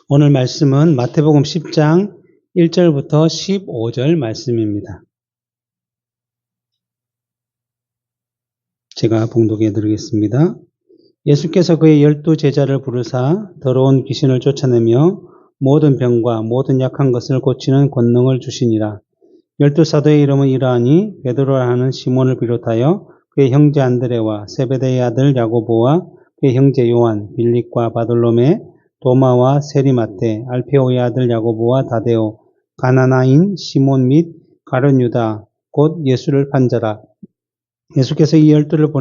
오늘 말씀은 마태복음 10장 1절부터 15절 말씀입니다. 제가 봉독해 드리겠습니다. 예수께서 그의 12제자를 부르사 더러운 귀신을 쫓아내며 모든 병과 모든 약한 것을 고치는 권능을 주시니라. 12사도의 이름은 이러하니 베드로라 하는 시몬을 비롯하여 그의 형제 안드레와 세베대의 아들 야고보와 그의 형제 요한, 빌립과 바돌로메, 도마와 세리마테, 알페오의 아들 야고보와 다데오, 가나나인 시몬 및 가룟 유다, 곧 예수를 판 자라. 예수께서 이 12를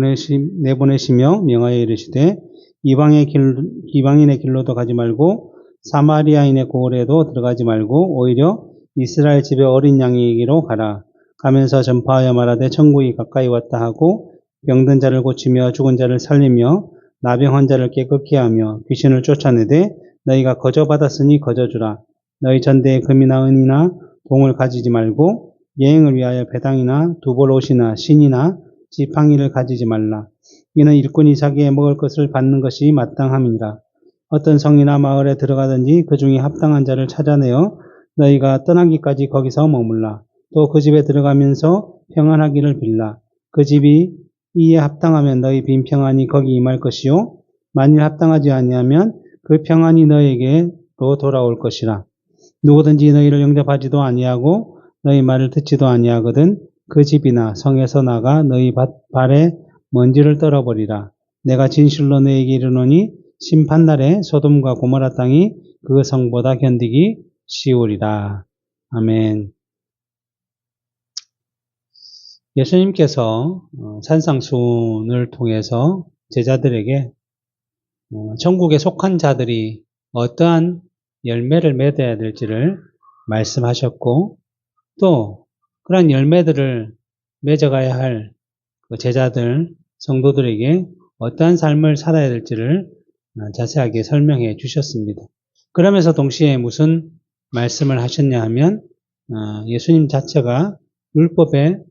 내보내시며 명하여 이르시되 이방인의 길로도 가지 말고 사마리아인의 고을에도 들어가지 말고 오히려 이스라엘 집의 어린 양이기로 가라. 가면서 전파하여 말하되 천국이 가까이 왔다 하고 병든 자를 고치며 죽은 자를 살리며 나병 환자를 깨끗게 하며 귀신을 쫓아내되 너희가 거저 받았으니 거저 주라. 너희 전대에 금이나 은이나 동을 가지지 말고 여행을 위하여 배당이나 두벌 옷이나 신이나 지팡이를 가지지 말라. 이는 일꾼이 자기의 먹을 것을 받는 것이 마땅함이니라. 어떤 성이나 마을에 들어가든지 그 중에 합당한 자를 찾아내어 너희가 떠나기까지 거기서 머물라. 또 그 집에 들어가면서 평안하기를 빌라. 그 집이 이에 합당하면 너희 빈 평안이 거기 임할 것이요 만일 합당하지 아니하면 그 평안이 너희에게로 돌아올 것이라. 누구든지 너희를 영접하지도 아니하고 너희 말을 듣지도 아니하거든 그 집이나 성에서 나가 너희 발에 먼지를 떨어버리라. 내가 진실로 너희에게 이르노니 심판날에 소돔과 고모라 땅이 그 성보다 견디기 쉬우리라. 아멘. 예수님께서 산상수훈을 통해서 제자들에게 천국에 속한 자들이 어떠한 열매를 맺어야 될지를 말씀하셨고 또 그런 열매들을 맺어가야 할 제자들, 성도들에게 어떠한 삶을 살아야 될지를 자세하게 설명해 주셨습니다. 그러면서 동시에 무슨 말씀을 하셨냐 하면 예수님 자체가 율법의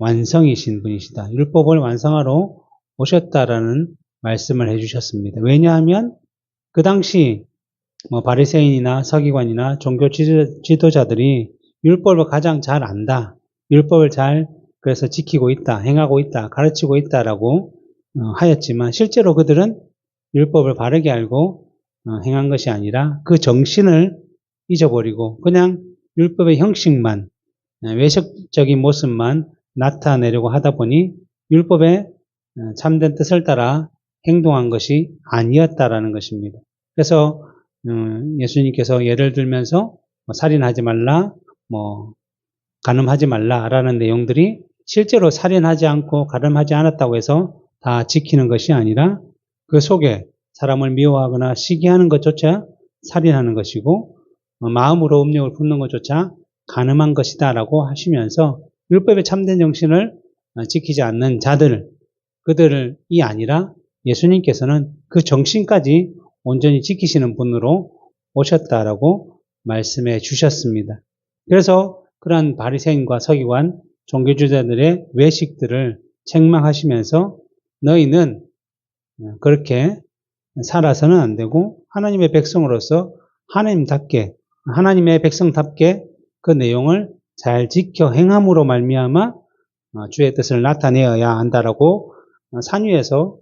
완성이신 분이시다. 율법을 완성하러 오셨다라는 말씀을 해주셨습니다. 왜냐하면 그 당시 바리새인이나 서기관이나 종교 지도자들이 율법을 가장 잘 안다. 율법을 잘 그래서 지키고 있다, 행하고 있다, 가르치고 있다라고 하였지만 실제로 그들은 율법을 바르게 알고 행한 것이 아니라 그 정신을 잊어버리고 그냥 율법의 형식만, 외식적인 모습만 나타내려고 하다 보니 율법의 참된 뜻을 따라 행동한 것이 아니었다라는 것입니다. 그래서 예수님께서 예를 들면서 살인하지 말라, 간음하지 말라라는 내용들이 실제로 살인하지 않고 간음하지 않았다고 해서 다 지키는 것이 아니라 그 속에 사람을 미워하거나 시기하는 것조차 살인하는 것이고 마음으로 음욕을 품는 것조차 간음한 것이다라고 하시면서 율법의 참된 정신을 지키지 않는 자들, 그들이 아니라 예수님께서는 그 정신까지 온전히 지키시는 분으로 오셨다라고 말씀해 주셨습니다. 그래서 그러한 바리새인과 서기관, 종교주자들의 외식들을 책망하시면서 너희는 그렇게 살아서는 안 되고 하나님의 백성으로서 하나님의 백성답게 그 내용을 잘 지켜 행함으로 말미암아 주의 뜻을 나타내어야 한다라고 산 위에서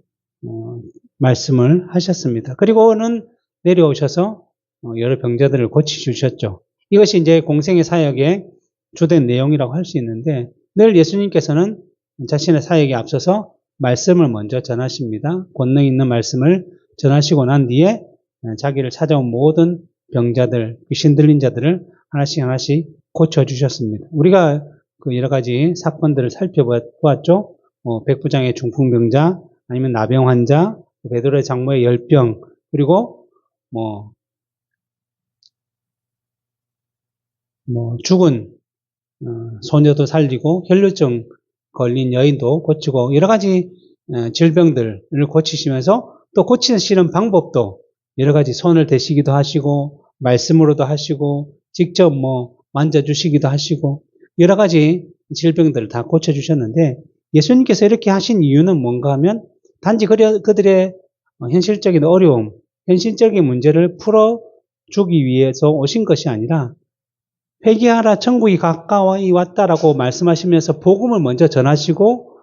말씀을 하셨습니다. 그리고는 내려오셔서 여러 병자들을 고치주셨죠. 이것이 이제 공생의 사역의 주된 내용이라고 할 수 있는데 늘 예수님께서는 자신의 사역에 앞서서 말씀을 먼저 전하십니다. 권능 있는 말씀을 전하시고 난 뒤에 자기를 찾아온 모든 병자들, 귀신 들린 자들을 하나씩 고쳐주셨습니다. 우리가 그 여러 가지 사건들을 살펴보았죠. 백부장의 중풍병자, 아니면 나병 환자, 베드로의 장모의 열병, 그리고 죽은 소녀도 살리고 혈류증 걸린 여인도 고치고 여러 가지 질병들을 고치시면서 또 고치시는 방법도 여러 가지 손을 대시기도 하시고 말씀으로도 하시고 직접 만져주시기도 하시고 여러 가지 질병들을 다 고쳐주셨는데 예수님께서 이렇게 하신 이유는 뭔가 하면 단지 그들의 현실적인 어려움, 현실적인 문제를 풀어 주기 위해서 오신 것이 아니라 회개하라 천국이 가까이 왔다라고 말씀하시면서 복음을 먼저 전하시고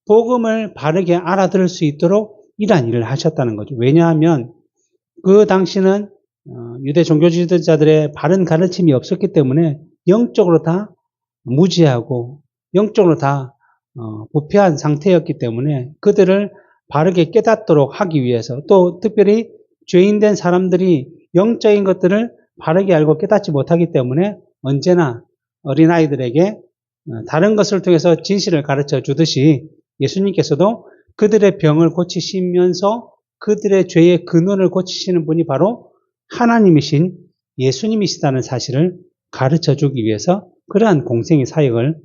복음을 바르게 알아들을 수 있도록 이러한 일을 하셨다는 거죠. 왜냐하면 그 당시는 유대 종교 지도자들의 바른 가르침이 없었기 때문에 영적으로 다 무지하고 영적으로 다 부패한 상태였기 때문에 그들을 바르게 깨닫도록 하기 위해서 또 특별히 죄인된 사람들이 영적인 것들을 바르게 알고 깨닫지 못하기 때문에 언제나 어린아이들에게 다른 것을 통해서 진실을 가르쳐 주듯이 예수님께서도 그들의 병을 고치시면서 그들의 죄의 근원을 고치시는 분이 바로 하나님이신 예수님이시다는 사실을 가르쳐 주기 위해서 그러한 공생의 사역을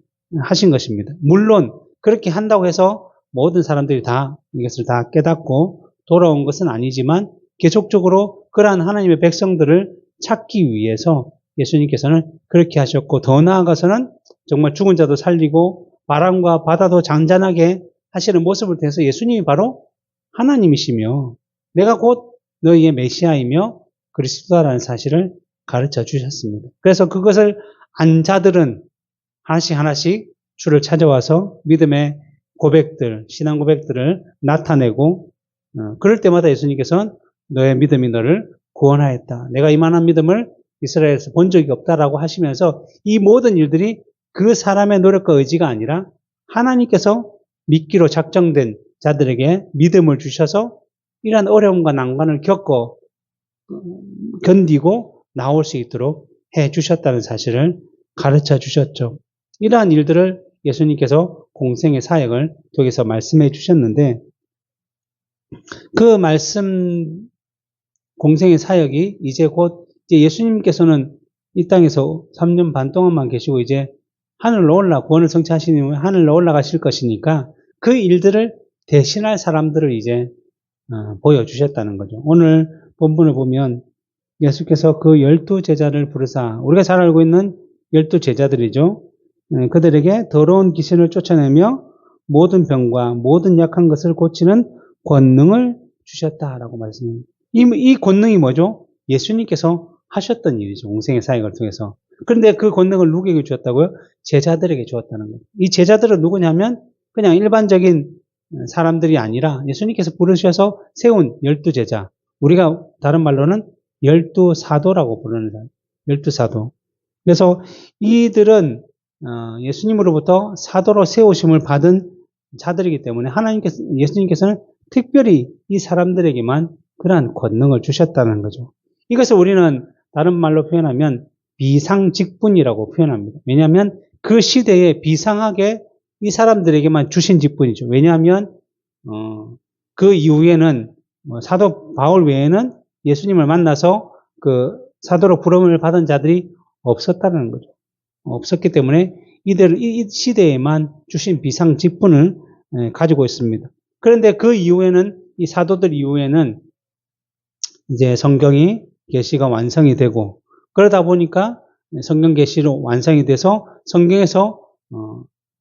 하신 것입니다. 물론 그렇게 한다고 해서 모든 사람들이 다 이것을 다 깨닫고 돌아온 것은 아니지만 계속적으로 그러한 하나님의 백성들을 찾기 위해서 예수님께서는 그렇게 하셨고 더 나아가서는 정말 죽은 자도 살리고 바람과 바다도 잔잔하게 하시는 모습을 통해서 예수님이 바로 하나님이시며 내가 곧 너희의 메시아이며 그리스도다라는 사실을 가르쳐 주셨습니다. 그래서 그것을 안 자들은 하나씩 하나씩 주를 찾아와서 믿음의 고백들, 신앙 고백들을 나타내고 그럴 때마다 예수님께서는 너의 믿음이 너를 구원하였다. 내가 이만한 믿음을 이스라엘에서 본 적이 없다라고 하시면서 이 모든 일들이 그 사람의 노력과 의지가 아니라 하나님께서 믿기로 작정된 자들에게 믿음을 주셔서 이러한 어려움과 난관을 견디고 나올 수 있도록 해 주셨다는 사실을 가르쳐 주셨죠. 이러한 일들을 예수님께서 공생의 사역을 통해서 말씀해 주셨는데 그 말씀 공생의 사역이 이제 곧 예수님께서는 이 땅에서 3년 반 동안만 계시고 이제 하늘로 구원을 성취하시는 하늘로 올라가실 것이니까 그 일들을 대신할 사람들을 이제 보여주셨다는 거죠. 오늘 본문을 보면 예수께서 그 12제자를 부르사 우리가 잘 알고 있는 12제자들이죠. 그들에게 더러운 귀신을 쫓아내며 모든 병과 모든 약한 것을 고치는 권능을 주셨다라고 말씀합니다. 이 권능이 뭐죠? 예수님께서 하셨던 일이죠. 공생의 사역을 통해서. 그런데 그 권능을 누구에게 주었다고요? 제자들에게 주었다는 거예요. 이 제자들은 누구냐면 그냥 일반적인 사람들이 아니라 예수님께서 부르셔서 세운 12제자. 우리가 다른 말로는 12사도라고 부르는 사람. 12사도. 그래서 이들은 예수님으로부터 사도로 세우심을 받은 자들이기 때문에 예수님께서는 특별히 이 사람들에게만 그러한 권능을 주셨다는 거죠. 이것을 우리는 다른 말로 표현하면 비상직분이라고 표현합니다. 왜냐하면 그 시대에 비상하게 이 사람들에게만 주신 직분이죠. 왜냐하면 그 이후에는 사도 바울 외에는 예수님을 만나서 그 사도로 부름을 받은 자들이 없었다는 거죠. 없었기 때문에 이 시대에만 주신 비상 직분을 가지고 있습니다. 그런데 그 이후에는 이 사도들 이후에는 이제 성경이 계시가 완성이 되고 그러다 보니까 성경 계시로 완성이 돼서 성경에서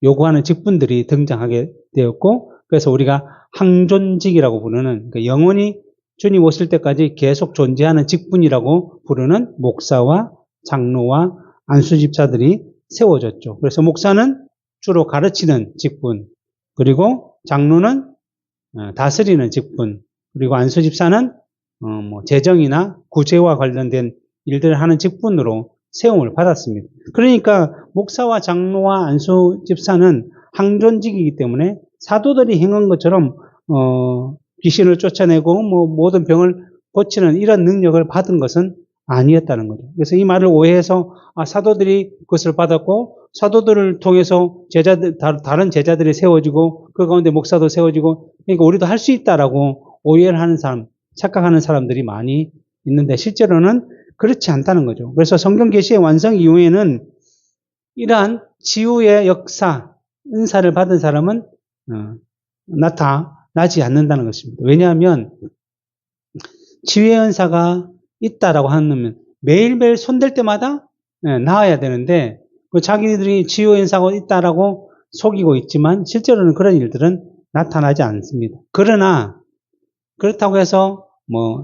요구하는 직분들이 등장하게 되었고 그래서 우리가 항존직이라고 부르는 그러니까 영원히 주님 오실 때까지 계속 존재하는 직분이라고 부르는 목사와 장로와 안수집사들이 세워졌죠. 그래서 목사는 주로 가르치는 직분, 그리고 장로는 다스리는 직분, 그리고 안수집사는 재정이나 구제와 관련된 일들을 하는 직분으로 세움을 받았습니다. 그러니까 목사와 장로와 안수집사는 항존직이기 때문에 사도들이 행한 것처럼 귀신을 쫓아내고 모든 병을 고치는 이런 능력을 받은 것은 아니었다는 거죠. 그래서 이 말을 오해해서 사도들이 그것을 받았고 사도들을 통해서 다른 제자들이 세워지고 그 가운데 목사도 세워지고 그러니까 우리도 할 수 있다라고 오해를 하는 사람, 착각하는 사람들이 많이 있는데 실제로는 그렇지 않다는 거죠. 그래서 성경 계시의 완성 이후에는 이러한 치유의 역사, 은사를 받은 사람은 나타나지 않는다는 것입니다. 왜냐하면 치유의 은사가 있다라고 하면 매일매일 손댈 때마다 나아야 되는데 자기들이 치유의 은사가 있다라고 속이고 있지만 실제로는 그런 일들은 나타나지 않습니다. 그러나 그렇다고 해서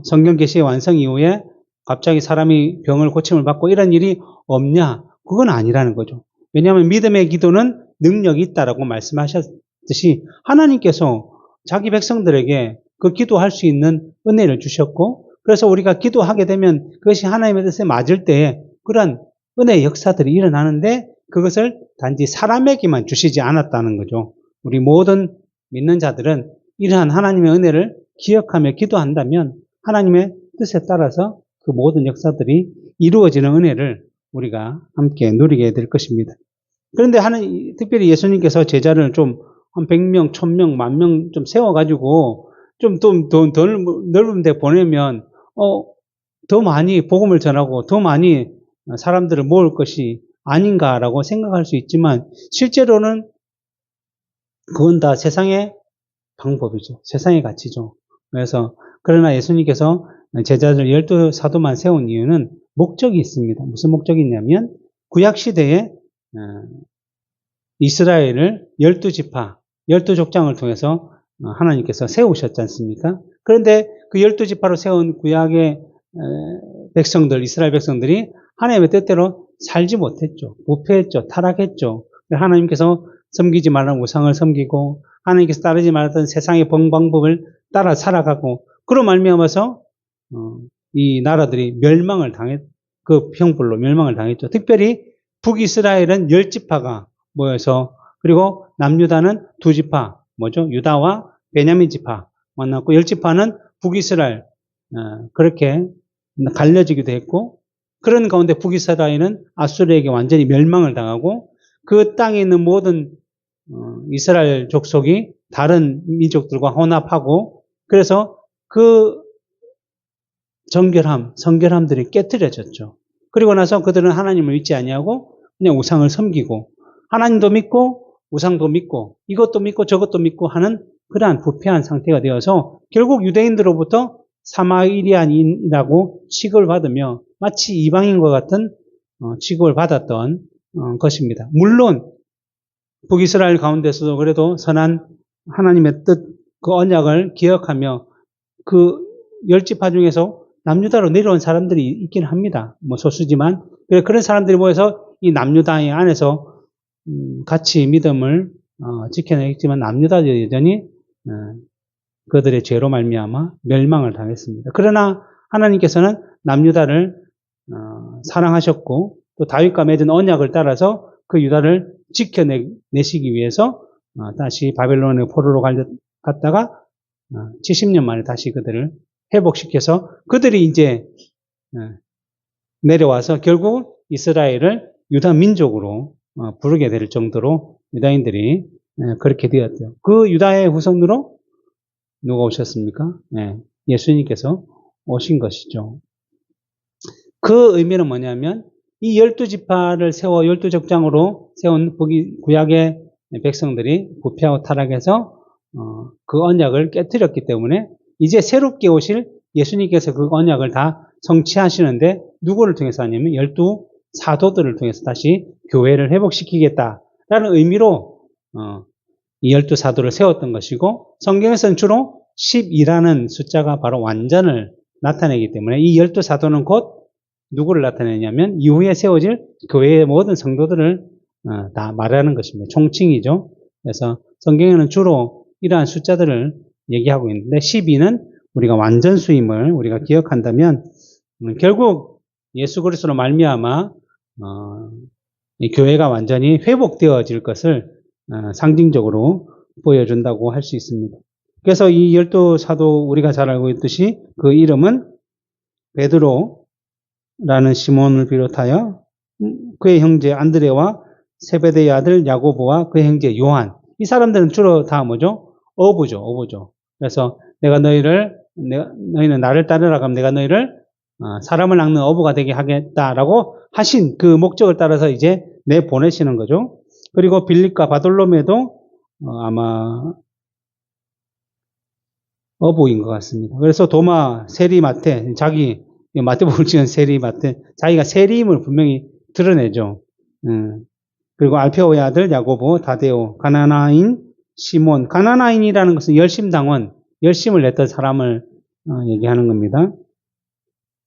성경 계시의 완성 이후에 갑자기 사람이 병을 고침을 받고 이런 일이 없냐? 그건 아니라는 거죠. 왜냐하면 믿음의 기도는 능력이 있다라고 말씀하셨듯이 하나님께서 자기 백성들에게 그 기도할 수 있는 은혜를 주셨고, 그래서 우리가 기도하게 되면 그것이 하나님의 뜻에 맞을 때에 그런 은혜의 역사들이 일어나는데, 그것을 단지 사람에게만 주시지 않았다는 거죠. 우리 모든 믿는 자들은 이러한 하나님의 은혜를 기억하며 기도한다면 하나님의 뜻에 따라서 그 모든 역사들이 이루어지는 은혜를 우리가 함께 누리게 될 것입니다. 그런데 특별히 예수님께서 제자를 좀 한 100명, 1000명, 10,000명 좀 세워가지고 좀 더 넓은 데 보내면 더 많이 복음을 전하고 더 많이 사람들을 모을 것이 아닌가라고 생각할 수 있지만, 실제로는 그건 다 세상의 방법이죠. 세상의 가치죠. 그래서 그러나 예수님께서 제자들 12사도만 세운 이유는 목적이 있습니다. 무슨 목적이 있냐면, 구약시대에 이스라엘을 12지파, 12족장을 통해서 하나님께서 세우셨지 않습니까? 그런데 그 12지파로 세운 구약의 백성들, 이스라엘 백성들이 하나님의 뜻대로 살지 못했죠. 부패했죠. 타락했죠. 하나님께서 섬기지 말라는 우상을 섬기고 하나님께서 따르지 말았던 세상의 방법을 따라 살아가고, 그로 말미암아서 이 나라들이 그 형벌로 멸망을 당했죠. 특별히 북이스라엘은 10지파가 모여서, 그리고 남유다는 2지파, 유다와 베냐민 지파 만났고, 10지파는 북이스라엘 그렇게 갈려지기도 했고, 그런 가운데 북이스라엘은 아수르에게 완전히 멸망을 당하고, 그 땅에 있는 모든 이스라엘 족속이 다른 민족들과 혼합하고, 그래서 그 성결함들이 깨트려졌죠. 그리고 나서 그들은 하나님을 믿지 아니하고 그냥 우상을 섬기고, 하나님도 믿고 우상도 믿고 이것도 믿고 저것도 믿고 하는 그러한 부패한 상태가 되어서 결국 유대인들로부터 사마리아인이라고 취급을 받으며 마치 이방인과 같은 취급을 받았던 것입니다. 물론 북이스라엘 가운데서도 그래도 선한 하나님의 뜻, 그 언약을 기억하며 그 10지파 중에서 남유다로 내려온 사람들이 있긴 합니다. 소수지만 그런 사람들이 모여서 이 남유다의 안에서 같이 믿음을 지켜내겠지만, 남유다도 여전히 그들의 죄로 말미암아 멸망을 당했습니다. 그러나 하나님께서는 남유다를 사랑하셨고, 또 다윗과 맺은 언약을 따라서 그 유다를 지켜내시기 위해서 다시 바벨론의 포로로 갔다가 70년 만에 다시 그들을 회복시켜서 그들이 이제 내려와서 결국 이스라엘을 유다 민족으로 부르게 될 정도로 유다인들이 그렇게 되었죠. 그 유다의 후손으로 누가 오셨습니까? 예수님께서 오신 것이죠. 그 의미는 뭐냐면, 이 12지파를 세워 12족장으로 세운 구약의 백성들이 부패하고 타락해서 그 언약을 깨뜨렸기 때문에 이제 새롭게 오실 예수님께서 그 언약을 다 성취하시는데, 누구를 통해서 하냐면 12사도들을 통해서 다시 교회를 회복시키겠다라는 의미로 이 12사도를 세웠던 것이고, 성경에서는 주로 12라는 숫자가 바로 완전을 나타내기 때문에 이 12사도는 곧 누구를 나타내냐면 이후에 세워질 교회의 모든 성도들을 다 말하는 것입니다. 총칭이죠. 그래서 성경에는 주로 이러한 숫자들을 얘기하고 있는데, 12는 우리가 완전수임을 우리가 기억한다면 결국 예수 그리스도로 말미암아 이 교회가 완전히 회복되어질 것을 상징적으로 보여준다고 할 수 있습니다. 그래서 이 12사도 우리가 잘 알고 있듯이 그 이름은 베드로라는 시몬을 비롯하여 그의 형제 안드레와 세베대의 아들 야고보와 그의 형제 요한, 이 사람들은 주로 다 뭐죠? 어부죠. 그래서 너희는 나를 따르라 하면 내가 너희를 사람을 낚는 어부가 되게 하겠다라고 하신 그 목적을 따라서 이제 내보내시는 거죠. 그리고 빌립과 바돌로메도 아마 어부인 것 같습니다. 그래서 도마, 세리마테, 마태복음을 찍은 세리마테, 자기가 세리임을 분명히 드러내죠. 그리고 알페오의 아들 야고보, 다데오, 가나나인 시몬. 가나나인이라는 것은 열심당원, 열심을 냈던 사람을 얘기하는 겁니다.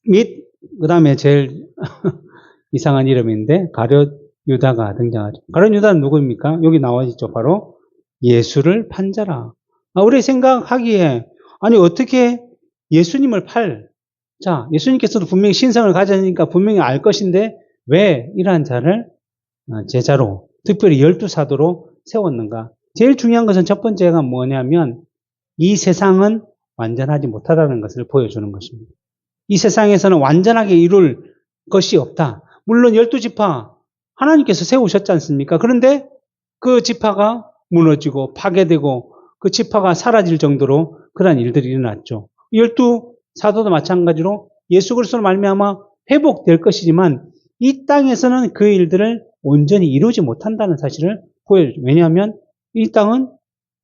및 그 다음에 제일 이상한 이름인데 가룟 유다가 등장하죠. 가룟 유다는 누구입니까? 여기 나와 있죠. 바로 예수를 판 자라. 우리 생각하기에 아니 어떻게 예수님을 자, 예수님께서도 분명히 신성을 가졌으니까 분명히 알 것인데 왜 이러한 자를 제자로, 특별히 12사도로 세웠는가? 제일 중요한 것은 첫 번째가 뭐냐면 이 세상은 완전하지 못하다는 것을 보여주는 것입니다. 이 세상에서는 완전하게 이룰 것이 없다. 물론 12지파 하나님께서 세우셨지 않습니까? 그런데 그 지파가 무너지고 파괴되고 그 지파가 사라질 정도로 그러한 일들이 일어났죠. 12사도도 마찬가지로 예수 그리스도로 말미암아 회복될 것이지만 이 땅에서는 그 일들을 온전히 이루지 못한다는 사실을 보여주죠. 왜냐하면 이 땅은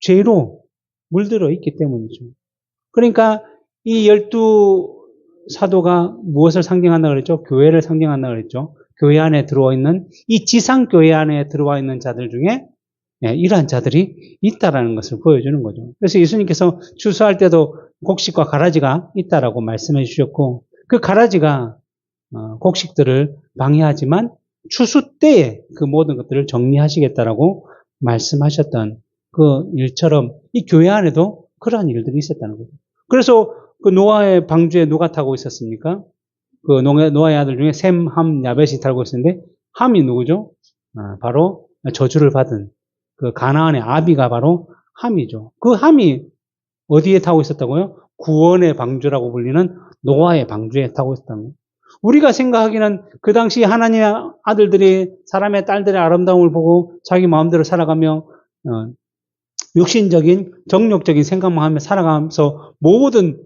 죄로 물들어 있기 때문이죠. 그러니까 이 12사도가 무엇을 상징한다고 그랬죠? 교회를 상징한다고 그랬죠. 교회 안에 들어와 있는, 이 지상교회 안에 들어와 있는 자들 중에 이러한 자들이 있다라는 것을 보여주는 거죠. 그래서 예수님께서 추수할 때도 곡식과 가라지가 있다라고 말씀해 주셨고, 그 가라지가 곡식들을 방해하지만 추수 때에 그 모든 것들을 정리하시겠다라고 말씀하셨던 그 일처럼 이 교회 안에도 그러한 일들이 있었다는 거죠. 그래서 그 노아의 방주에 누가 타고 있었습니까? 그 노아의 아들 중에 셈, 함, 야벳이 타고 있었는데 함이 누구죠? 바로 저주를 받은 그 가나안의 아비가 바로 함이죠. 그 함이 어디에 타고 있었다고요? 구원의 방주라고 불리는 노아의 방주에 타고 있었다는 거예요. 우리가 생각하기는 그 당시 하나님의 아들들이 사람의 딸들의 아름다움을 보고 자기 마음대로 살아가며 육신적인 정욕적인 생각만 하며 살아가면서 모든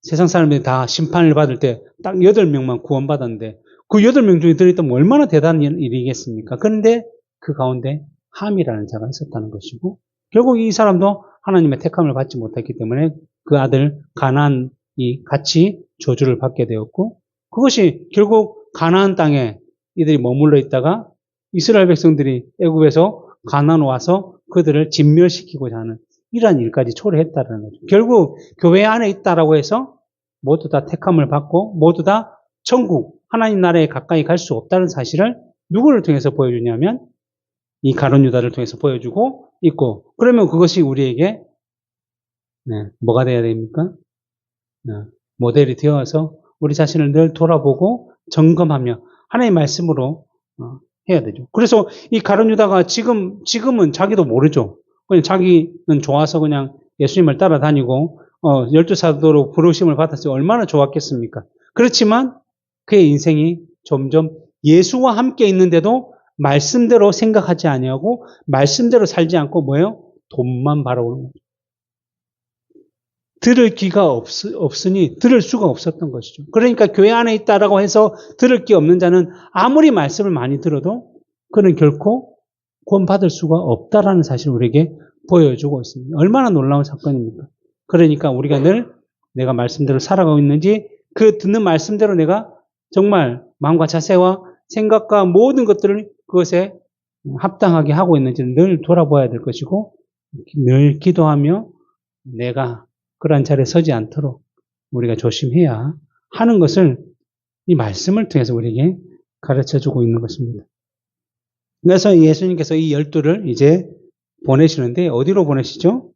세상 사람들이 다 심판을 받을 때 딱 8명만 구원받았는데 그 8명 중에 들어있다면 얼마나 대단한 일이겠습니까? 그런데 그 가운데 함이라는 자가 있었다는 것이고 결국 이 사람도 하나님의 택함을 받지 못했기 때문에 그 아들 가나안이 같이 저주를 받게 되었고 그것이 결국 가나안 땅에 이들이 머물러 있다가 이스라엘 백성들이 애굽에서 가나안 와서 그들을 진멸시키고자 하는 이러한 일까지 초래했다는 거죠. 결국 교회 안에 있다라고 해서 모두 다 택함을 받고 모두 다 천국 하나님 나라에 가까이 갈 수 없다는 사실을 누구를 통해서 보여주냐면 이 가룟 유다를 통해서 보여주고 있고 그러면 그것이 우리에게 뭐가 돼야 됩니까? 모델이 되어서 우리 자신을 늘 돌아보고 점검하며 하나님의 말씀으로 해야 되죠. 그래서 이 가룟 유다가 지금은 자기도 모르죠. 그냥 자기는 좋아서 그냥 예수님을 따라다니고 12사도로 부르심을 받았으니 얼마나 좋았겠습니까? 그렇지만 그의 인생이 점점 예수와 함께 있는데도 말씀대로 생각하지 아니하고 말씀대로 살지 않고 뭐예요? 돈만 바라보는 거죠. 들을 귀가 없으니 들을 수가 없었던 것이죠. 그러니까 교회 안에 있다라고 해서 들을 귀 없는 자는 아무리 말씀을 많이 들어도 그는 결코 구원받을 수가 없다라는 사실을 우리에게 보여주고 있습니다. 얼마나 놀라운 사건입니까? 그러니까 우리가 늘 내가 말씀대로 살아가고 있는지 그 듣는 말씀대로 내가 정말 마음과 자세와 생각과 모든 것들을 그것에 합당하게 하고 있는지를 늘 돌아봐야 될 것이고 늘 기도하며 내가 그러한 자리에 서지 않도록 우리가 조심해야 하는 것을 이 말씀을 통해서 우리에게 가르쳐주고 있는 것입니다. 그래서 예수님께서 이 12를 이제 보내시는데 어디로 보내시죠?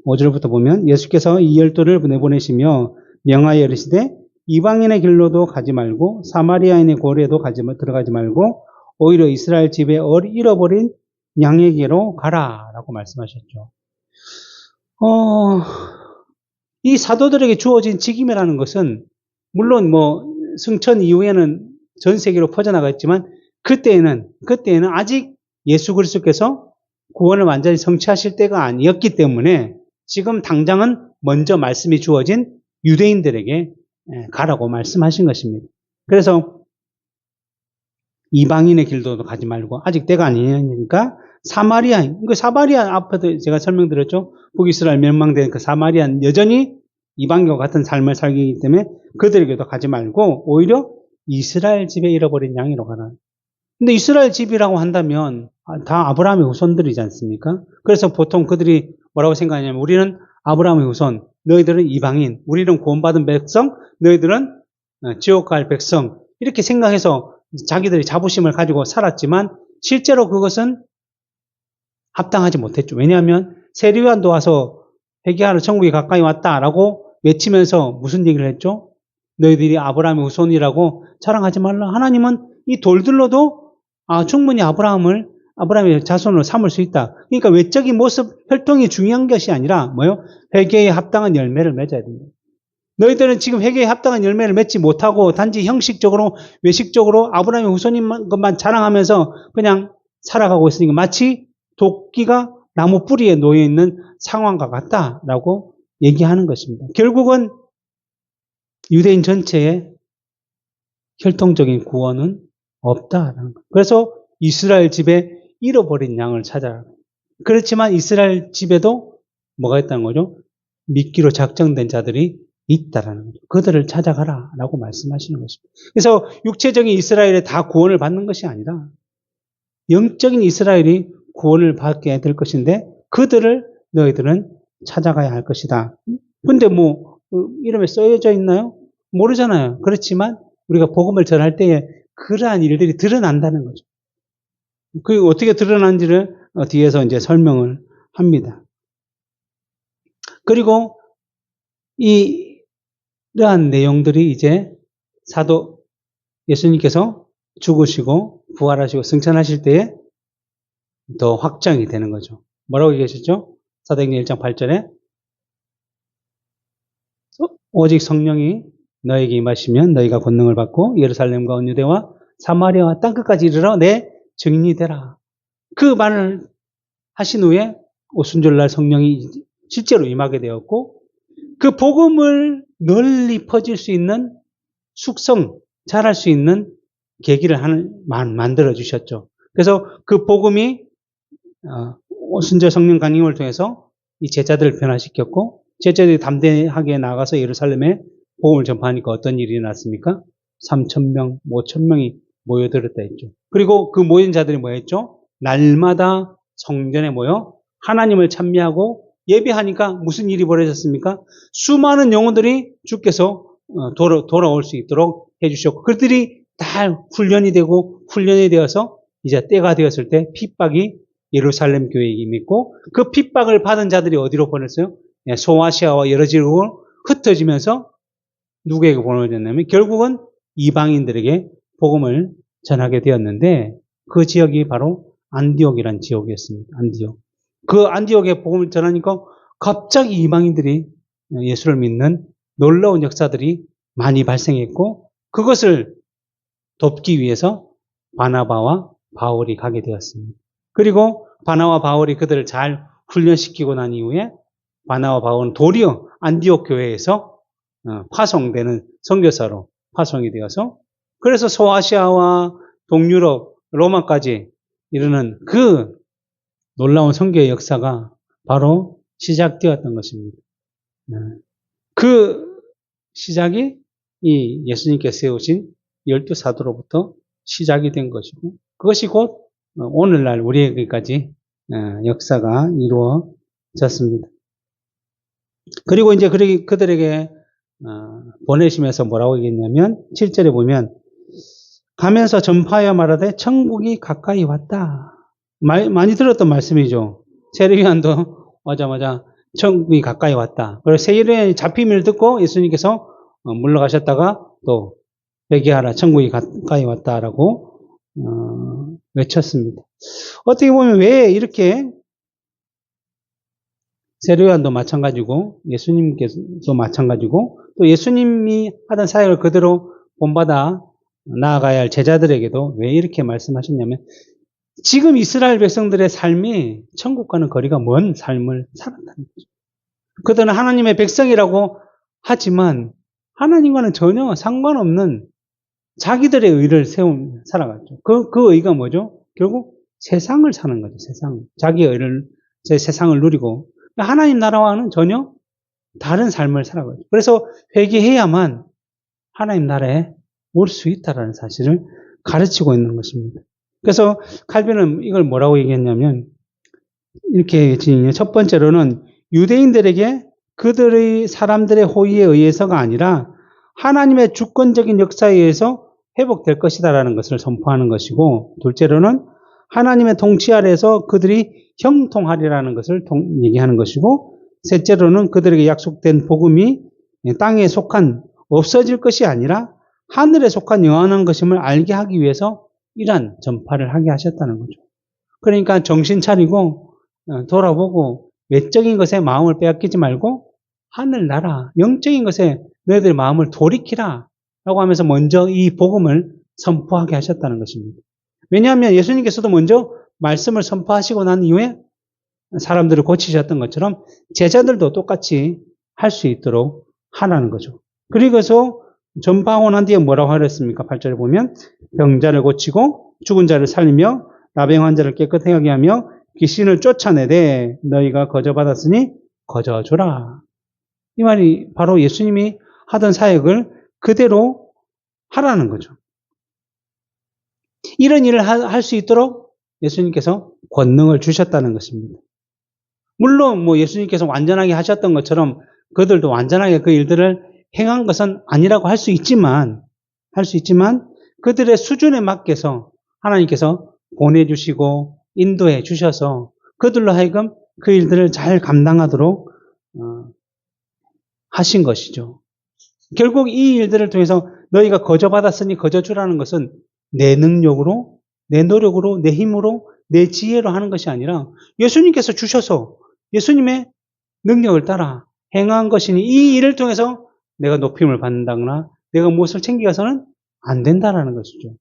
5절부터 보면 예수께서 이 12를 내보내시며 명하여 이르시되 이방인의 길로도 가지 말고 사마리아인의 고리에도 들어가지 말고 오히려 이스라엘 집에 잃어버린 양에게로 가라라고 말씀하셨죠. 이 사도들에게 주어진 직임이라는 것은 물론 승천 이후에는 전 세계로 퍼져나갔지만 그때에는 아직 예수 그리스도께서 구원을 완전히 성취하실 때가 아니었기 때문에 지금 당장은 먼저 말씀이 주어진 유대인들에게 가라고 말씀하신 것입니다. 그래서 이방인의 길도도 가지 말고 아직 때가 아니니까 사마리아인, 사마리아 앞에도 제가 설명드렸죠. 북이스라엘 멸망된 그 사마리아는 여전히 이방인과 같은 삶을 살기 때문에 그들에게도 가지 말고 오히려 이스라엘 집에 잃어버린 양이로 가라. 근데 이스라엘 집이라고 한다면 다 아브라함의 후손들이지 않습니까? 그래서 보통 그들이 뭐라고 생각하냐면 우리는 아브라함의 후손, 너희들은 이방인, 우리는 구원받은 백성, 너희들은 지옥 갈 백성 이렇게 생각해서 자기들이 자부심을 가지고 살았지만 실제로 그것은 합당하지 못했죠. 왜냐하면 세리요한도 와서 회개하러 천국이 가까이 왔다라고 외치면서 무슨 얘기를 했죠? 너희들이 아브라함의 후손이라고 자랑하지 말라. 하나님은 이 돌들로도 충분히 아브라함의 자손으로 삼을 수 있다. 그러니까 외적인 모습, 혈통이 중요한 것이 아니라 뭐요? 회개에 합당한 열매를 맺어야 됩니다. 너희들은 지금 회개에 합당한 열매를 맺지 못하고 단지 형식적으로 외식적으로 아브라함의 후손인 것만 자랑하면서 그냥 살아가고 있으니까 마치 도끼가 나무 뿌리에 놓여 있는 상황과 같다라고 얘기하는 것입니다. 결국은 유대인 전체에 혈통적인 구원은 없다라는 것. 그래서 이스라엘 집에 잃어버린 양을 찾아라. 그렇지만 이스라엘 집에도 뭐가 있다는 거죠? 미끼로 작정된 자들이 있다라는 거죠. 그들을 찾아가라라고 말씀하시는 것입니다. 그래서 육체적인 이스라엘에 다 구원을 받는 것이 아니라 영적인 이스라엘이 구원을 받게 될 것인데 그들을 너희들은 찾아가야 할 것이다. 근데 이름에 써져 있나요? 모르잖아요. 그렇지만 우리가 복음을 전할 때에 그러한 일들이 드러난다는 거죠. 그 어떻게 드러난지를 뒤에서 이제 설명을 합니다. 그리고 이러한 내용들이 이제 사도 예수님께서 죽으시고 부활하시고 승천하실 때에 더 확장이 되는 거죠. 뭐라고 얘기하셨죠? 사도행전 1장 8절에 오직 성령이 너에게 임하시면 너희가 권능을 받고 예루살렘과 온 유대와 사마리아와 땅끝까지 이르러 내 증인이 되라. 그 말을 하신 후에 오순절날 성령이 실제로 임하게 되었고 그 복음을 널리 퍼질 수 있는 숙성, 자랄 수 있는 계기를 만들어 주셨죠. 그래서 그 복음이 오순절 성령 강림을 통해서 이 제자들을 변화시켰고 제자들이 담대하게 나가서 예루살렘에 복음을 전파하니까 어떤 일이 일어났습니까? 3,000명, 5,000명이 모여들었다 했죠. 그리고 그 모인 자들이 뭐였죠? 날마다 성전에 모여 하나님을 찬미하고 예배하니까 무슨 일이 벌어졌습니까? 수많은 영혼들이 주께서 돌아올 수 있도록 해주셨고 그들이 다 훈련이 되어서 이제 때가 되었을 때 핍박이 예루살렘 교회에 임했고 그 핍박을 받은 자들이 어디로 보냈어요? 소아시아와 여러 지역으로 흩어지면서 누구에게 보내졌냐면 결국은 이방인들에게 복음을 전하게 되었는데 그 지역이 바로 안디옥이라는 지역이었습니다. 안디옥. 그 안디옥에 복음을 전하니까 갑자기 이방인들이 예수를 믿는 놀라운 역사들이 많이 발생했고 그것을 돕기 위해서 바나바와 바울이 가게 되었습니다. 그리고 바나바와 바울이 그들을 잘 훈련시키고 난 이후에 바나바와 바울은 도리어 안디옥 교회에서 파송되는 선교사로 파송이 되어서 그래서 소아시아와 동유럽, 로마까지 이르는 그 놀라운 선교의 역사가 바로 시작되었던 것입니다. 그 시작이 이 예수님께서 세우신 12사도로부터 시작이 된 것이고 그것이 곧 오늘날 우리에게까지 역사가 이루어졌습니다. 그리고 이제 그들에게 보내시면서 뭐라고 얘기했냐면 7절에 보면 가면서 전파하여 말하되 천국이 가까이 왔다. 많이 들었던 말씀이죠. 세례요한도 오자마자 천국이 가까이 왔다. 그래서 세례요한이 잡힘을 듣고 예수님께서 물러가셨다가 또 회개하라 천국이 가까이 왔다라고 외쳤습니다. 어떻게 보면 왜 이렇게 세례요한도 마찬가지고 예수님께서도 마찬가지고 또 예수님이 하던 사역을 그대로 본받아 나아가야 할 제자들에게도 왜 이렇게 말씀하셨냐면 지금 이스라엘 백성들의 삶이 천국과는 거리가 먼 삶을 살았다는 거죠. 그들은 하나님의 백성이라고 하지만 하나님과는 전혀 상관없는 자기들의 의를 살아갔죠. 그 의가 뭐죠? 결국 세상을 사는 거죠. 세상. 자기의 의를, 세상을 누리고 하나님 나라와는 전혀 다른 삶을 살아가죠. 그래서 회개해야만 하나님 나라에 올 수 있다는 사실을 가르치고 있는 것입니다. 그래서 칼빈은 이걸 뭐라고 얘기했냐면 이렇게 진행해요. 첫 번째로는 유대인들에게 그들의 사람들의 호의에 의해서가 아니라 하나님의 주권적인 역사에 의해서 회복될 것이다라는 것을 선포하는 것이고, 둘째로는 하나님의 통치 아래에서 그들이 형통하리라는 것을 얘기하는 것이고, 셋째로는 그들에게 약속된 복음이 땅에 속한 없어질 것이 아니라 하늘에 속한 영원한 것임을 알게 하기 위해서 이러한 전파를 하게 하셨다는 거죠. 그러니까 정신 차리고 돌아보고 외적인 것에 마음을 빼앗기지 말고 하늘나라, 영적인 것에 너희들의 마음을 돌이키라 라고 하면서 먼저 이 복음을 선포하게 하셨다는 것입니다. 왜냐하면 예수님께서도 먼저 말씀을 선포하시고 난 이후에 사람들을 고치셨던 것처럼 제자들도 똑같이 할 수 있도록 하라는 거죠. 그리고서 전파하고 난 뒤에 뭐라고 하랬습니까? 8절에 보면 병자를 고치고 죽은 자를 살리며 나병 환자를 깨끗하게 하게 하며 귀신을 쫓아내되 너희가 거저받았으니 거저주라. 이 말이 바로 예수님이 하던 사역을 그대로 하라는 거죠. 이런 일을 할 수 있도록 예수님께서 권능을 주셨다는 것입니다. 물론 예수님께서 완전하게 하셨던 것처럼 그들도 완전하게 그 일들을 행한 것은 아니라고 할 수 있지만 그들의 수준에 맞게서 하나님께서 보내주시고 인도해 주셔서 그들로 하여금 그 일들을 잘 감당하도록 하신 것이죠. 결국 이 일들을 통해서 너희가 거저받았으니 거저주라는 것은 내 능력으로, 내 노력으로, 내 힘으로, 내 지혜로 하는 것이 아니라 예수님께서 주셔서 예수님의 능력을 따라 행한 것이니 이 일을 통해서 내가 높임을 받는다거나 내가 무엇을 챙기가서는 안 된다라는 것이죠.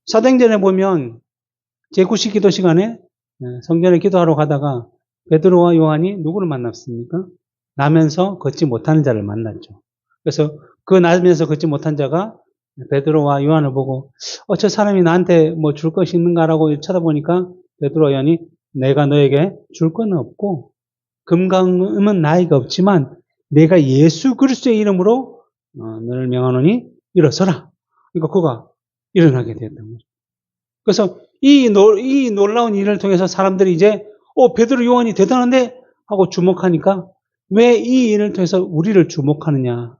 사도행전에 보면 제9시 기도 시간에 성전에 기도하러 가다가 베드로와 요한이 누구를 만났습니까? 나면서 걷지 못하는 자를 만났죠. 그래서 그 나면서 걷지 못한 자가 베드로와 요한을 보고 저 사람이 나한테 줄 것이 있는가라고 쳐다보니까 베드로와 요한이 내가 너에게 줄 건 없고 금강음은 나이가 없지만 내가 예수 그리스도의 이름으로 너를 명하노니 일어서라. 그러니까 그가 일어나게 되었던 거죠. 그래서 이 놀라운 일을 통해서 사람들이 이제 베드로 요한이 대단한데 하고 주목하니까 왜 이 일을 통해서 우리를 주목하느냐.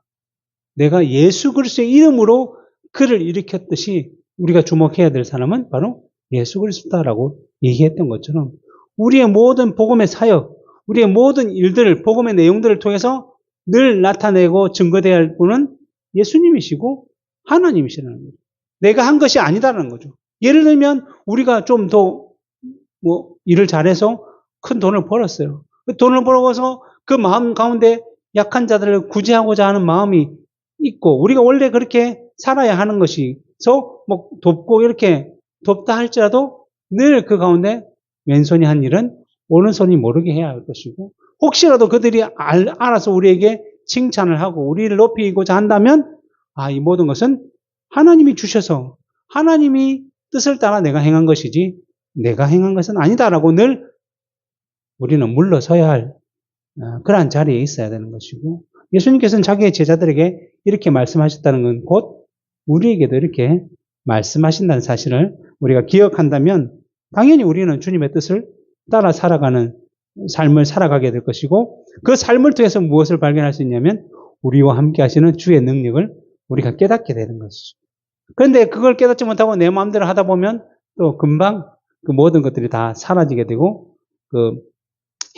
내가 예수 그리스도의 이름으로 그를 일으켰듯이 우리가 주목해야 될 사람은 바로 예수 그리스도다라고 얘기했던 것처럼 우리의 모든 복음의 사역, 우리의 모든 일들, 복음의 내용들을 통해서 늘 나타내고 증거되어야 할 분은 예수님이시고 하나님이시라는 거죠. 내가 한 것이 아니다라는 거죠. 예를 들면 우리가 좀 더 일을 잘해서 큰 돈을 벌었어요. 그 돈을 벌어서 그 마음 가운데 약한 자들을 구제하고자 하는 마음이 있고 우리가 원래 그렇게 살아야 하는 것이서 돕고 이렇게 돕다 할지라도 늘 그 가운데 왼손이 한 일은 오른손이 모르게 해야 할 것이고 혹시라도 그들이 알아서 우리에게 칭찬을 하고 우리를 높이고자 한다면 이 모든 것은 하나님이 주셔서 하나님이 뜻을 따라 내가 행한 것이지 내가 행한 것은 아니다라고 늘 우리는 물러서야 할 그러한 자리에 있어야 되는 것이고 예수님께서는 자기의 제자들에게 이렇게 말씀하셨다는 건 곧 우리에게도 이렇게 말씀하신다는 사실을 우리가 기억한다면 당연히 우리는 주님의 뜻을 따라 살아가는 삶을 살아가게 될 것이고 그 삶을 통해서 무엇을 발견할 수 있냐면 우리와 함께 하시는 주의 능력을 우리가 깨닫게 되는 것이죠. 그런데 그걸 깨닫지 못하고 내 마음대로 하다 보면 또 금방 그 모든 것들이 다 사라지게 되고 그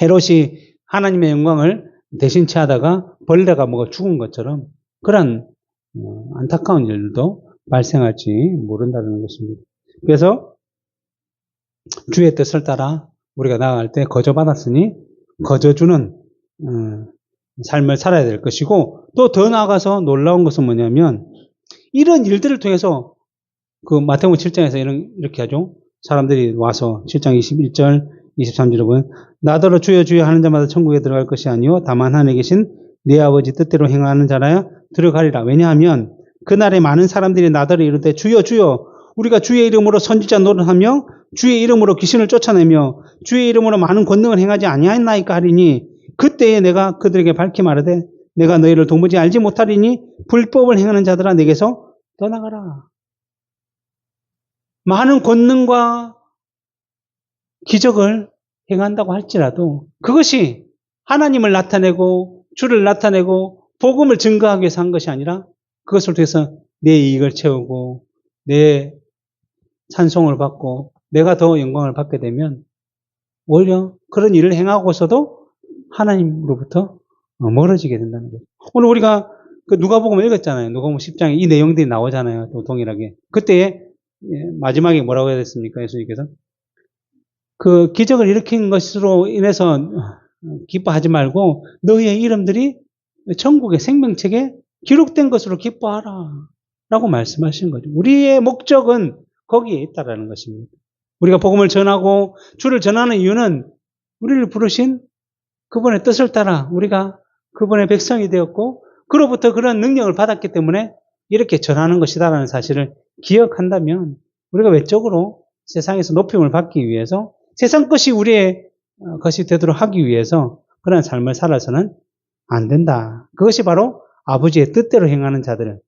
헤롯이 하나님의 영광을 대신 취하다가 벌레가 먹어 죽은 것처럼 그런 안타까운 일도 발생할지 모른다는 것입니다. 그래서 주의 뜻을 따라 우리가 나아갈 때 거저받았으니 거저주는 삶을 살아야 될 것이고 또 더 나아가서 놀라운 것은 뭐냐면 이런 일들을 통해서 그 마태복음 7장에서 이렇게 하죠. 사람들이 와서 7장 21절 23절에 보면 나더러 주여 주여 하는 자마다 천국에 들어갈 것이 아니요 다만 하늘에 계신 내 아버지 뜻대로 행하는 자라야 들어가리라. 왜냐하면 그날에 많은 사람들이 나더러 이르되 주여 주여 우리가 주의 이름으로 선지자 노릇하며 주의 이름으로 귀신을 쫓아내며 주의 이름으로 많은 권능을 행하지 아니하였나이까 하리니 그때에 내가 그들에게 밝히 말하되 내가 너희를 도무지 알지 못하리니 불법을 행하는 자들아 내게서 떠나가라. 많은 권능과 기적을 행한다고 할지라도 그것이 하나님을 나타내고 주를 나타내고 복음을 증거하기 위해서 한 것이 아니라 그것을 통해서 내 이익을 채우고 내 찬송을 받고 내가 더 영광을 받게 되면 오히려 그런 일을 행하고서도 하나님으로부터 멀어지게 된다는 거죠. 오늘 우리가 그 누가복음을 읽었잖아요. 누가복음 10장에 이 내용들이 나오잖아요. 또 동일하게. 그때 마지막에 뭐라고 해야 됐습니까? 예수님께서 그 기적을 일으킨 것으로 인해서 기뻐하지 말고 너희의 이름들이 천국의 생명책에 기록된 것으로 기뻐하라 라고 말씀하신 거죠. 우리의 목적은 거기에 있다라는 것입니다. 우리가 복음을 전하고 주를 전하는 이유는 우리를 부르신 그분의 뜻을 따라 우리가 그분의 백성이 되었고 그로부터 그런 능력을 받았기 때문에 이렇게 전하는 것이다라는 사실을 기억한다면 우리가 외적으로 세상에서 높임을 받기 위해서 세상 것이 우리의 것이 되도록 하기 위해서 그런 삶을 살아서는 안 된다. 그것이 바로 아버지의 뜻대로 행하는 자들,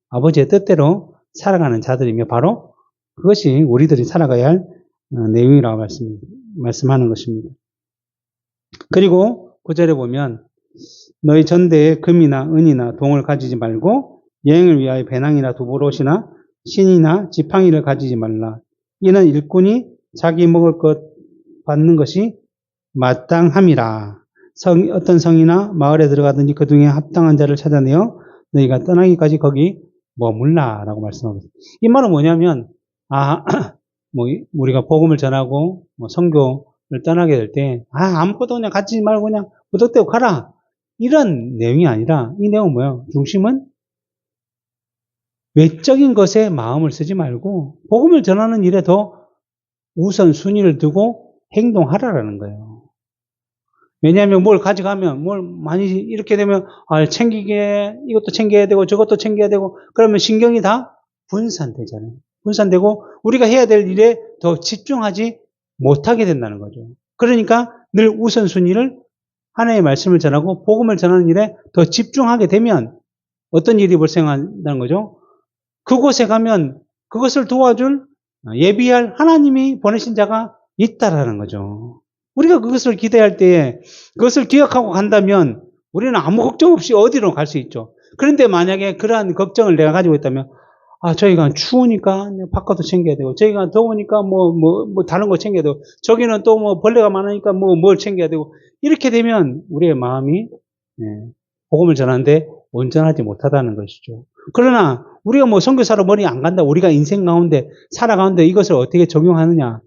아버지의 뜻대로 살아가는 자들이며 바로 그것이 우리들이 살아가야 할 내용이라고 말씀하는 것입니다. 그리고 9절에 보면 너희 전대에 금이나 은이나 동을 가지지 말고 여행을 위하여 배낭이나 두보롯이나 신이나 지팡이를 가지지 말라. 이는 일꾼이 자기 먹을 것 받는 것이 마땅함이라. 어떤 성이나 마을에 들어가든지 그 중에 합당한 자를 찾아내어 너희가 떠나기까지 거기 머물라라고 말씀하고 있습니다. 이 말은 뭐냐면 우리가 복음을 전하고 선교를 떠나게 될 때 아무것도 그냥 가지지 말고 그냥 무턱대고 가라 이런 내용이 아니라 이 내용은 뭐예요? 중심은 외적인 것에 마음을 쓰지 말고 복음을 전하는 일에 더 우선순위를 두고 행동하라라는 거예요. 왜냐하면 뭘 가져가면 뭘 많이 이렇게 되면 챙기게 이것도 챙겨야 되고 저것도 챙겨야 되고 그러면 신경이 다 분산되잖아요. 분산되고 우리가 해야 될 일에 더 집중하지 못하게 된다는 거죠. 그러니까 늘 우선순위를 하나님의 말씀을 전하고 복음을 전하는 일에 더 집중하게 되면 어떤 일이 발생한다는 거죠? 그곳에 가면 그것을 도와줄 예비할 하나님이 보내신 자가 있다라는 거죠. 우리가 그것을 기대할 때에 그것을 기억하고 간다면 우리는 아무 걱정 없이 어디로 갈 수 있죠. 그런데 만약에 그러한 걱정을 내가 가지고 있다면 저희가 추우니까 바깥도 챙겨야 되고 저희가 더우니까 다른 거 챙겨야 되고 저기는 또 벌레가 많으니까 뭘 챙겨야 되고 이렇게 되면 우리의 마음이 복음을 전하는데 온전하지 못하다는 것이죠. 그러나 우리가 선교사로 머리 안 간다. 우리가 인생 가운데 살아가는데 이것을 어떻게 적용하느냐라는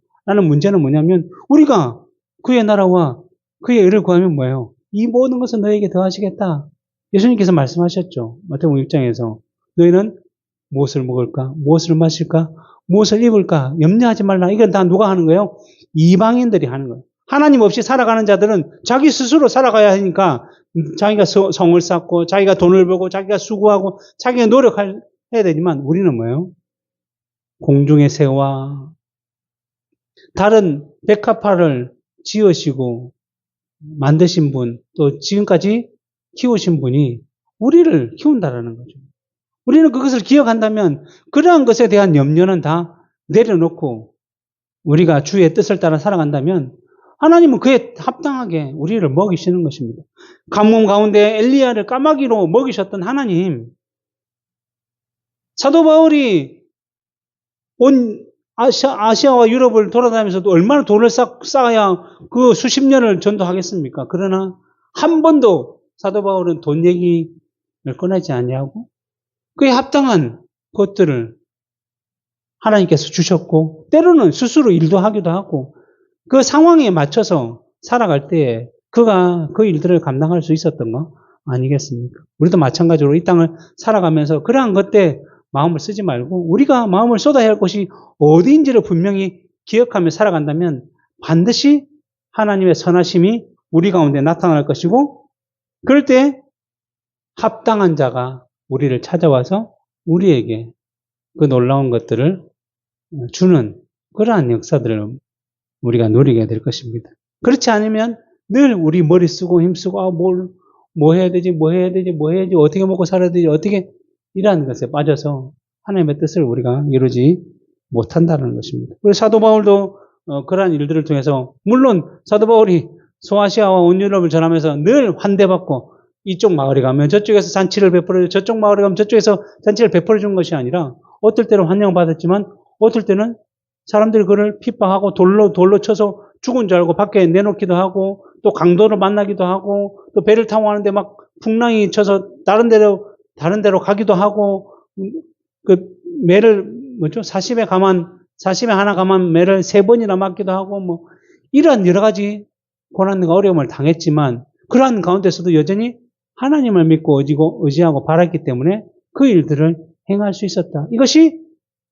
문제는 뭐냐면 우리가 그의 나라와 그의 의를 구하면 뭐예요? 이 모든 것은 너에게 더하시겠다. 예수님께서 말씀하셨죠. 마태복음 6장에서 너희는 무엇을 먹을까? 무엇을 마실까? 무엇을 입을까? 염려하지 말라. 이건 다 누가 하는 거예요? 이방인들이 하는 거예요. 하나님 없이 살아가는 자들은 자기 스스로 살아가야 하니까 자기가 성을 쌓고 자기가 돈을 벌고 자기가 수고하고 자기가 노력해야 되지만 우리는 뭐예요? 공중의 새와 다른 백합화를 지으시고 만드신 분, 또 지금까지 키우신 분이 우리를 키운다라는 거죠. 우리는 그것을 기억한다면 그러한 것에 대한 염려는 다 내려놓고 우리가 주의 뜻을 따라 살아간다면 하나님은 그에 합당하게 우리를 먹이시는 것입니다. 가뭄 가운데 엘리야를 까마귀로 먹이셨던 하나님, 사도 바울이 온 아시아와 유럽을 돌아다니면서도 얼마나 돈을 쌓아야 그 수십 년을 전도하겠습니까? 그러나 한 번도 사도 바울은 돈 얘기를 꺼내지 아니하고 그에 합당한 것들을 하나님께서 주셨고 때로는 스스로 일도 하기도 하고 그 상황에 맞춰서 살아갈 때에 그가 그 일들을 감당할 수 있었던 거 아니겠습니까? 우리도 마찬가지로 이 땅을 살아가면서 그러한 것에 마음을 쓰지 말고 우리가 마음을 쏟아야 할 곳이 어디인지를 분명히 기억하며 살아간다면 반드시 하나님의 선하심이 우리 가운데 나타날 것이고 그럴 때 합당한 자가 우리를 찾아와서 우리에게 그 놀라운 것들을 주는 그러한 역사들을 우리가 누리게 될 것입니다. 그렇지 않으면 늘 우리 머리 쓰고 힘쓰고 뭐 해야 되지 어떻게 먹고 살아야 되지 어떻게 이러한 것에 빠져서 하나님의 뜻을 우리가 이루지 못한다는 것입니다. 그리고 사도 바울도 그러한 일들을 통해서 물론 사도 바울이 소아시아와 온 유럽을 전하면서 늘 환대받고 이쪽 마을에 가면 저쪽에서 잔치를 베풀어, 저쪽 마을에 가면 저쪽에서 잔치를 베풀어 준 것이 아니라 어떨 때는 환영받았지만 어떨 때는 사람들이 그를 핍박하고 돌로 쳐서 죽은 줄 알고 밖에 내놓기도 하고 또 강도로 만나기도 하고 또 배를 타고 가는데 막 풍랑이 쳐서 다른 데로 가기도 하고 그 매를 뭐죠? 40에 하나 감한 매를 3번이나 맞기도 하고 뭐 이러한 여러 가지 고난과 어려움을 당했지만 그러한 가운데서도 여전히 하나님을 믿고 의지하고 바랐기 때문에 그 일들을 행할 수 있었다. 이것이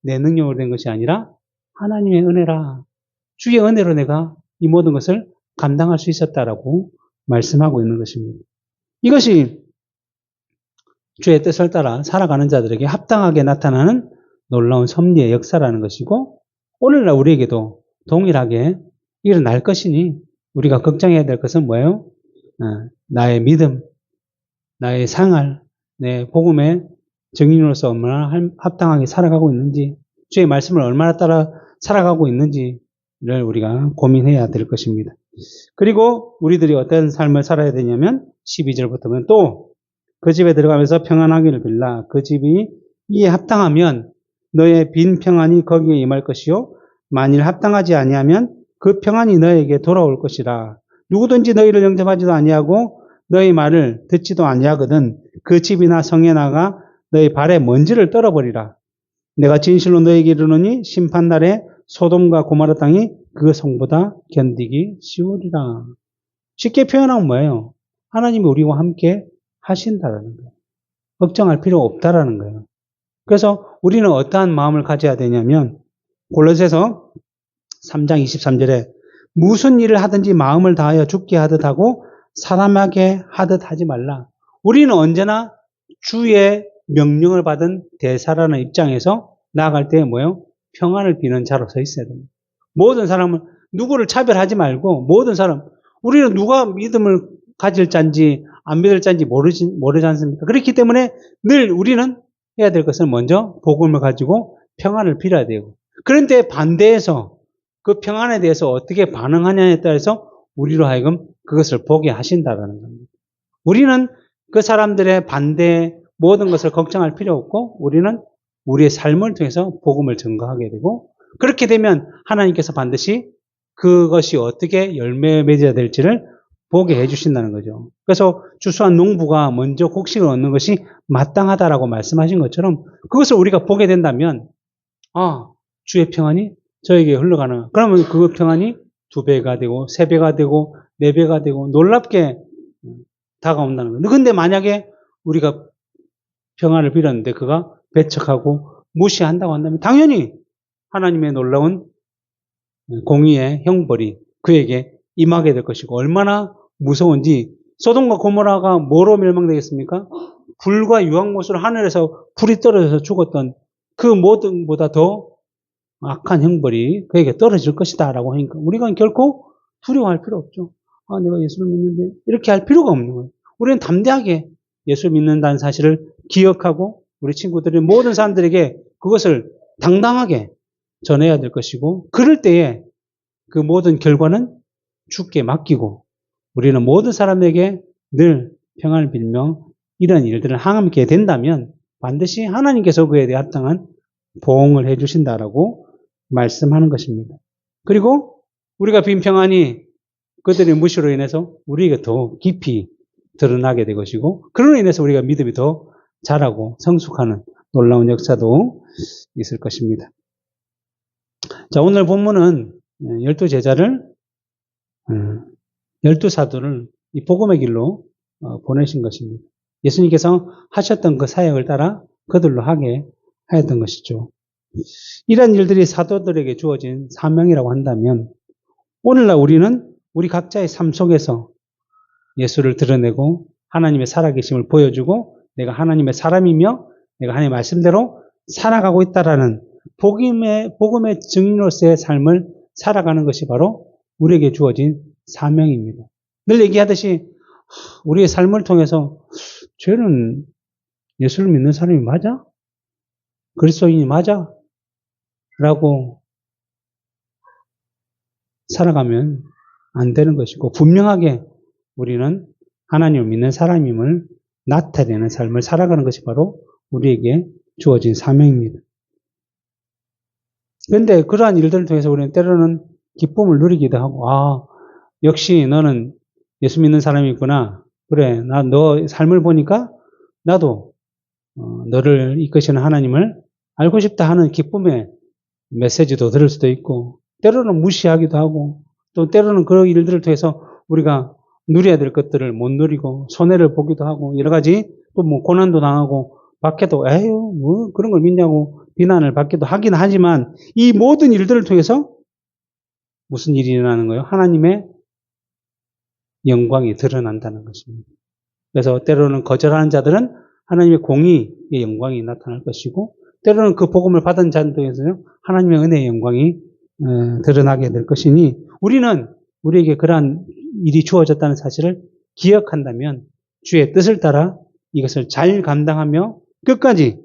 내 능력으로 된 것이 아니라 하나님의 은혜라. 주의 은혜로 내가 이 모든 것을 감당할 수 있었다라고 말씀하고 있는 것입니다. 이것이 주의 뜻을 따라 살아가는 자들에게 합당하게 나타나는 놀라운 섭리의 역사라는 것이고 오늘날 우리에게도 동일하게 일어날 것이니 우리가 걱정해야 될 것은 뭐예요? 나의 믿음, 나의 생활, 내 복음의 증인으로서 얼마나 합당하게 살아가고 있는지, 주의 말씀을 얼마나 따라 살아가고 있는지를 우리가 고민해야 될 것입니다. 그리고 우리들이 어떤 삶을 살아야 되냐면 12절부터 보면 또 그 집에 들어가면서 평안하기를 빌라. 그 집이 이에 합당하면 너의 빈 평안이 거기에 임할 것이요 만일 합당하지 아니하면 그 평안이 너에게 돌아올 것이라. 누구든지 너희를 영접하지도 아니하고 너희 말을 듣지도 아니하거든 그 집이나 성에 나가 너희 발에 먼지를 떨어버리라. 내가 진실로 너희에게 이르노니 심판날에 소돔과 고모라 땅이 그 성보다 견디기 쉬우리라. 쉽게 표현하면 뭐예요? 하나님이 우리와 함께 하신다라는 거예요. 걱정할 필요 없다라는 거예요. 그래서 우리는 어떠한 마음을 가져야 되냐면 골로새서 3장 23절에 무슨 일을 하든지 마음을 다하여 죽게 하듯 하고 사람에게 하듯 하지 말라. 우리는 언제나 주의 명령을 받은 대사라는 입장에서 나아갈 때 뭐예요? 평안을 비는 자로 서 있어야 됩니다. 모든 사람은 누구를 차별하지 말고 모든 사람 우리는 누가 믿음을 가질 자인지 안 믿을 자인지 모르지 않습니까? 그렇기 때문에 늘 우리는 해야 될 것은 먼저 복음을 가지고 평안을 빌어야 되고 그런데 반대해서 그 평안에 대해서 어떻게 반응하냐에 따라서 우리로 하여금 그것을 보게 하신다라는 겁니다. 우리는 그 사람들의 반대 모든 것을 걱정할 필요 없고 우리는 우리의 삶을 통해서 복음을 증거하게 되고 그렇게 되면 하나님께서 반드시 그것이 어떻게 열매 맺어야 될지를 보게 해주신다는 거죠. 그래서 주수한 농부가 먼저 곡식을 얻는 것이 마땅하다라고 말씀하신 것처럼 그것을 우리가 보게 된다면 주의 평안이 저에게 흘러가는 그러면 그 평안이 2배가 되고 3배가 되고 4배가 되고 놀랍게 다가온다는 거예요. 근데 만약에 우리가 평안을 빌었는데 그가 배척하고 무시한다고 한다면 당연히 하나님의 놀라운 공의의 형벌이 그에게 임하게 될 것이고 얼마나 무서운지 소돔과 고모라가 뭐로 멸망되겠습니까? 불과 유황못으로 하늘에서 불이 떨어져서 죽었던 그 모든보다 더 악한 형벌이 그에게 떨어질 것이다 라고 하니까 우리가 결코 두려워할 필요 없죠. 내가 예수를 믿는데 이렇게 할 필요가 없는 거예요. 우리는 담대하게 예수를 믿는다는 사실을 기억하고 우리 친구들이 모든 사람들에게 그것을 당당하게 전해야 될 것이고 그럴 때에 그 모든 결과는 주께 맡기고 우리는 모든 사람에게 늘 평안을 빌며 이런 일들을 함께 된다면 반드시 하나님께서 그에 대해 합당한 보응을 해주신다라고 말씀하는 것입니다. 그리고 우리가 빈 평안이 그들의 무시로 인해서 우리에게 더 깊이 드러나게 될 것이고 그로 인해서 우리가 믿음이 더 자라고 성숙하는 놀라운 역사도 있을 것입니다. 자, 오늘 본문은 12제자를 12사도를 이 복음의 길로 보내신 것입니다. 예수님께서 하셨던 그 사역을 따라 그들로 하게 하였던 것이죠. 이런 일들이 사도들에게 주어진 사명이라고 한다면 오늘날 우리는 우리 각자의 삶 속에서 예수를 드러내고 하나님의 살아계심을 보여주고 내가 하나님의 사람이며 내가 하나님의 말씀대로 살아가고 있다라는 복음의 증인으로서의 삶을 살아가는 것이 바로 우리에게 주어진 사명입니다. 늘 얘기하듯이 우리의 삶을 통해서 쟤는 예수를 믿는 사람이 맞아? 그리스도인이 맞아? 라고 살아가면 안 되는 것이고 분명하게 우리는 하나님을 믿는 사람임을 나타내는 삶을 살아가는 것이 바로 우리에게 주어진 사명입니다. 그런데 그러한 일들을 통해서 우리는 때로는 기쁨을 누리기도 하고, 역시 너는 예수 믿는 사람이구나. 그래, 너 삶을 보니까 나도 너를 이끄시는 하나님을 알고 싶다 하는 기쁨의 메시지도 들을 수도 있고, 때로는 무시하기도 하고, 또 때로는 그런 일들을 통해서 우리가 누려야 될 것들을 못 누리고 손해를 보기도 하고, 여러 가지 또 뭐 고난도 당하고 밖에도 에휴 뭐 그런 걸 믿냐고 비난을 받기도 하긴 하지만, 이 모든 일들을 통해서 무슨 일이 일어나는 거예요? 하나님의 영광이 드러난다는 것입니다. 그래서 때로는 거절하는 자들은 하나님의 공의의 영광이 나타날 것이고, 때로는 그 복음을 받은 자들에서는 하나님의 은혜의 영광이 드러나게 될 것이니, 우리는 우리에게 그러한 일이 주어졌다는 사실을 기억한다면 주의 뜻을 따라 이것을 잘 감당하며 끝까지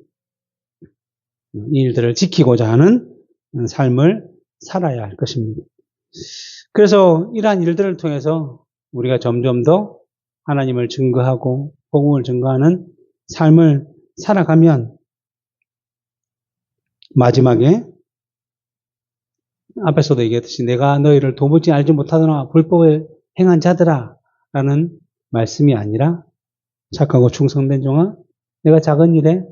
이 일들을 지키고자 하는 삶을 살아야 할 것입니다. 그래서 이러한 일들을 통해서 우리가 점점 더 하나님을 증거하고 복음을 증거하는 삶을 살아가면 마지막에 앞에서도 얘기했듯이 내가 너희를 도무지 알지 못하더나 불법을 행한 자들아 라는 말씀이 아니라, 착하고 충성된 종아 내가 작은 일에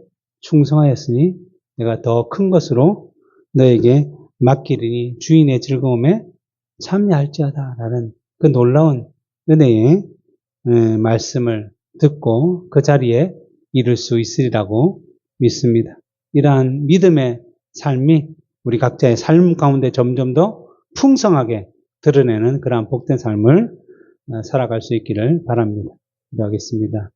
충성하였으니 내가 더 큰 것으로 너에게 맡기리니 주인의 즐거움에 참여할지어다 라는 그 놀라운 은혜의 말씀을 듣고 그 자리에 이를 수 있으리라고 믿습니다. 이러한 믿음의 삶이 우리 각자의 삶 가운데 점점 더 풍성하게 드러내는 그러한 복된 삶을 살아갈 수 있기를 바랍니다. 기도하겠습니다.